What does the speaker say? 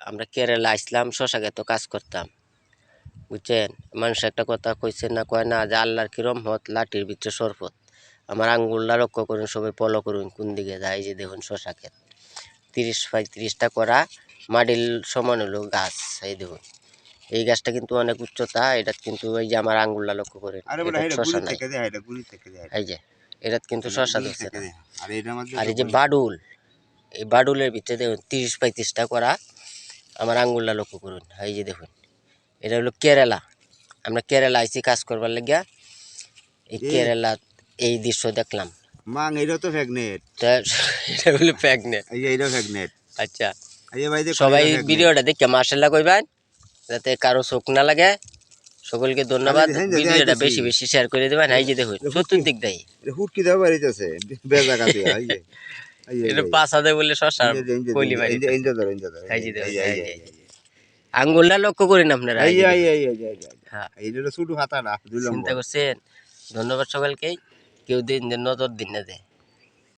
আমরা কেরালা আসলাম শশা ক্ষেতে কাজ করতাম বুঝছেন। মানুষ একটা কথা কইছে না, কয় না যে আল্লাহর কি রহমত লাঠির ভিতরে শরবত। আমার আঙ্গুলটা লক্ষ্য করুন, সবাই ফলো করুন কোন দিকে যায়। যে দেখুন শশা ক্ষেত 30-35টা করা মাটির সমান হলো গাছ। এই দেখুন এই গাছটা কিন্তু অনেক উচ্চতা। এটা কিন্তু এই যে আমার আঙ্গুলটা লক্ষ্য করেন, শশা নাই। এই যে এটা কিন্তু শশা ধরছে না। আর এই যে বাডুল, এই বাডুলের ভিতরে দেখুন 30-35টা করা আমার আঙ্গুলটা লক্ষ্য করুন। এই যে দেখুন এটা হলো কেরালা। আমরা কেরালা আইছি কাজ করবার লাগিয়া। এই কেরালা এই দৃশ্য দেখলাম। মাং এটা তো ফ্যাগনেট, এটা হলো প্যাগনেট। এই যে এটা ফ্যাগনেট। আচ্ছা এই ভাই সবাই ভিডিওটা দেখে মাশাআল্লাহ কইবেন, যাতে কারো চোখ না লাগে। সকলকে ধন্যবাদ। ভিডিওটা বেশি বেশি শেয়ার করে দিবেন। এই যে দেখুন চতুর্দিক দেয় হুটকি দাও বাড়িতেছে বেজা কাছে। এই যে এটা পাঁচা দেয় বলে শশা কইলি বাড়ি। এই যে দেখুন এই যে আঙ্গুলটা লক্ষ্য করেন আপনারা। হ্যাঁ এইটা ছোট হাতাটা চিন্তা করছেন। ধন্যবাদ সকলকে। কেউ দিন নজর দিন না দেয়।